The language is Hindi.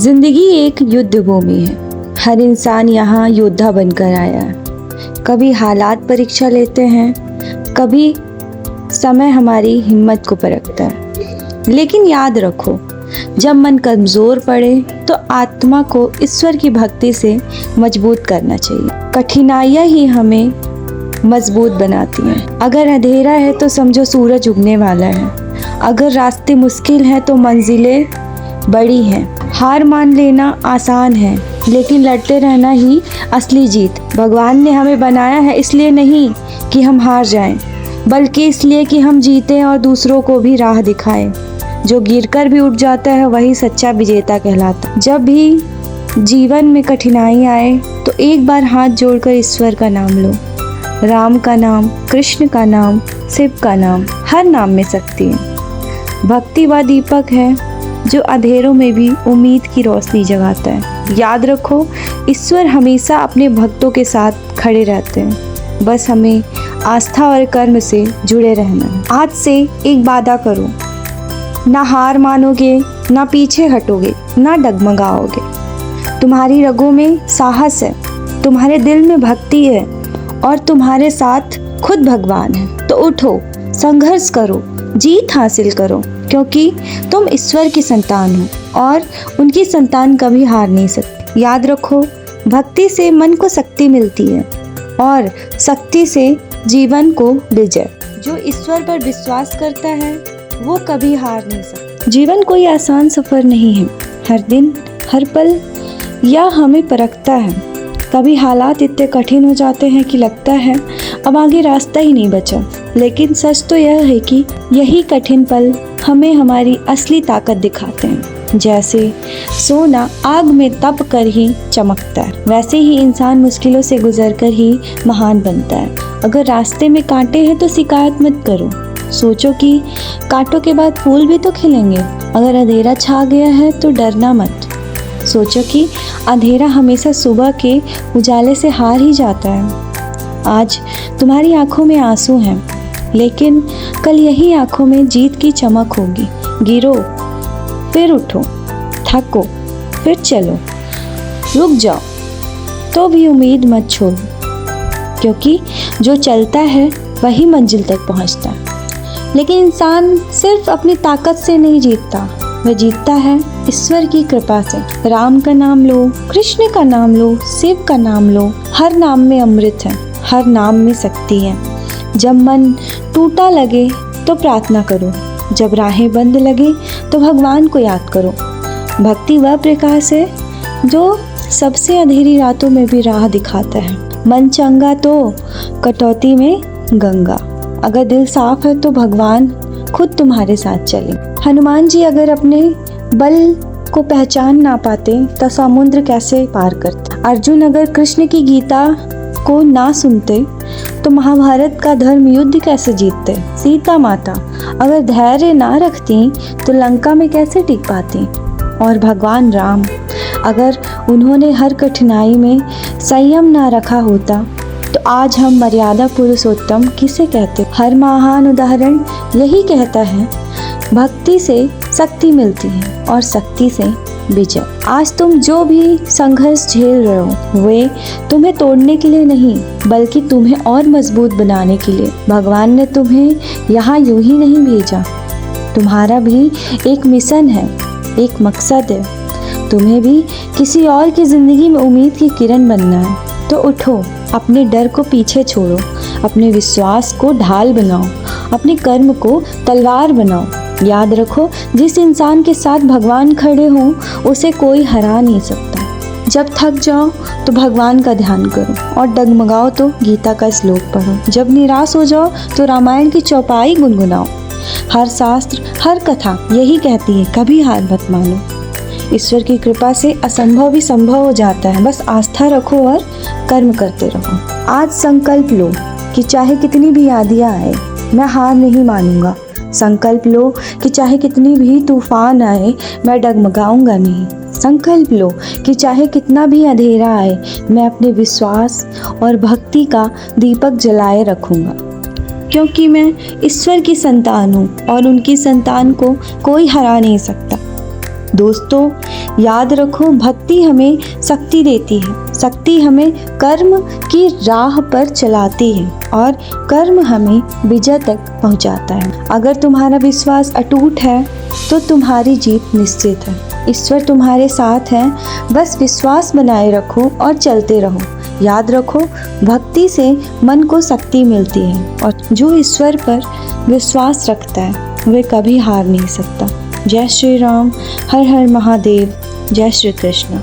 जिंदगी एक युद्ध भूमि है। हर इंसान यहाँ योद्धा बनकर आया है। कभी हालात परीक्षा लेते हैं, कभी समय हमारी हिम्मत को परखता है। लेकिन याद रखो, जब मन कमज़ोर पड़े तो आत्मा को ईश्वर की भक्ति से मजबूत करना चाहिए। कठिनाइयाँ ही हमें मजबूत बनाती हैं। अगर अंधेरा है तो समझो सूरज उगने वाला है। अगर रास्ते मुश्किल हैं तो मंजिलें बड़ी हैं। हार मान लेना आसान है, लेकिन लड़ते रहना ही असली जीत। भगवान ने हमें बनाया है इसलिए नहीं कि हम हार जाएं, बल्कि इसलिए कि हम जीतें और दूसरों को भी राह दिखाएं। जो गिरकर भी उठ जाता है वही सच्चा विजेता कहलाता। जब भी जीवन में कठिनाई आए तो एक बार हाथ जोड़कर ईश्वर का नाम लो। राम का नाम, कृष्ण का नाम, शिव का नाम, हर नाम में शक्ति है। भक्ति वह दीपक है जो अंधेरों में भी उम्मीद की रोशनी जगाता है। याद रखो, ईश्वर हमेशा अपने भक्तों के साथ खड़े रहते हैं। बस हमें आस्था और कर्म से जुड़े रहना है। आज से एक वादा करो, ना हार मानोगे, ना पीछे हटोगे, ना डगमगाओगे। तुम्हारी रगों में साहस है, तुम्हारे दिल में भक्ति है और तुम्हारे साथ खुद भगवान है। तो उठो, संघर्ष करो, जीत हासिल करो, क्योंकि तुम ईश्वर की संतान हो और उनकी संतान कभी हार नहीं सकती। याद रखो, भक्ति से मन को शक्ति मिलती है और शक्ति से जीवन को विजय। जो ईश्वर पर विश्वास करता है वो कभी हार नहीं सकता। जीवन कोई आसान सफर नहीं है। हर दिन, हर पल यह हमें परखता है। कभी हालात इतने कठिन हो जाते हैं कि लगता है अब आगे रास्ता ही नहीं बचा। लेकिन सच तो यह है कि यही कठिन पल हमें हमारी असली ताकत दिखाते हैं। जैसे सोना आग में तप कर ही चमकता है, वैसे ही इंसान मुश्किलों से गुजरकर ही महान बनता है। अगर रास्ते में कांटे हैं तो शिकायत मत करो। सोचो कि कांटों के बाद फूल भी तो खिलेंगे। अगर अंधेरा छा गया है तो डरना मत। सोचो कि अंधेरा हमेशा सुबह के उजाले से हार ही जाता है। आज तुम्हारी आंखों में आंसू हैं, लेकिन कल यही आंखों में जीत की चमक होगी। गिरो फिर उठो, थको फिर चलो, रुक जाओ तो भी उम्मीद मत छोड़ो, क्योंकि जो चलता है वही मंजिल तक पहुंचता है। लेकिन इंसान सिर्फ अपनी ताकत से नहीं जीतता, वह जीतता है ईश्वर की कृपा से। राम का नाम लो, कृष्ण का नाम लो, शिव का नाम लो। हर नाम में अमृत है, हर नाम में शक्ति है। जब मन टूटा लगे तो प्रार्थना करो, जब राहें बंद लगे तो भगवान को याद करो। भक्ति वह प्रकाश है जो सबसे अंधेरी रातों में भी राह दिखाता है। मन चंगा तो कटौती में गंगा। अगर दिल साफ है तो भगवान खुद तुम्हारे साथ चले। हनुमान जी अगर अपने बल को पहचान ना पाते तो समुद्र कैसे पार करते। अर्जुन अगर कृष्ण की गीता को ना सुनते तो महाभारत का धर्म युद्ध कैसे जीतते। सीता माता अगर धैर्य ना रखती तो लंका में कैसे टिक पाती। और भगवान राम अगर उन्होंने हर कठिनाई में संयम ना रखा होता तो आज हम मर्यादा पुरुषोत्तम किसे कहते। हर महान उदाहरण यही कहता है, भक्ति से शक्ति मिलती है और शक्ति से विजय। आज तुम जो भी संघर्ष झेल रहे हो वे तुम्हें तोड़ने के लिए नहीं, बल्कि तुम्हें और मजबूत बनाने के लिए। भगवान ने तुम्हें यहाँ यूं ही नहीं भेजा। तुम्हारा भी एक मिशन है, एक मकसद है। तुम्हें भी किसी और की जिंदगी में उम्मीद की किरण बनना है। तो उठो, अपने डर को पीछे छोड़ो, अपने विश्वास को ढाल बनाओ, अपने कर्म को तलवार बनाओ। याद रखो, जिस इंसान के साथ भगवान खड़े हों उसे कोई हरा नहीं सकता। जब थक जाओ तो भगवान का ध्यान करो और डगमगाओ तो गीता का श्लोक पढ़ो। जब निराश हो जाओ तो रामायण की चौपाई गुनगुनाओ। हर शास्त्र, हर कथा यही कहती है, कभी हार मत मानो। ईश्वर की कृपा से असंभव भी संभव हो जाता है। बस आस्था रखो और कर्म करते रहो। आज संकल्प लो कि चाहे कितनी भी आंधियां आए मैं हार नहीं मानूंगा। संकल्प लो कि चाहे कितनी भी तूफान आए मैं डगमगाऊंगा नहीं। संकल्प लो कि चाहे कितना भी अंधेरा आए मैं अपने विश्वास और भक्ति का दीपक जलाए रखूंगा, क्योंकि मैं ईश्वर की संतान हूँ और उनकी संतान को कोई हरा नहीं सकता। दोस्तों, याद रखो, भक्ति हमें शक्ति देती है। शक्ति हमें कर्म की राह पर चलाती है और कर्म हमें विजय तक पहुंचाता है। अगर तुम्हारा विश्वास अटूट है तो तुम्हारी जीत निश्चित है। ईश्वर तुम्हारे साथ है, बस विश्वास बनाए रखो और चलते रहो। याद रखो, भक्ति से मन को शक्ति मिलती है और जो ईश्वर पर विश्वास रखता है वे कभी हार नहीं सकता। जय श्री राम, हर हर महादेव, जय श्री कृष्ण।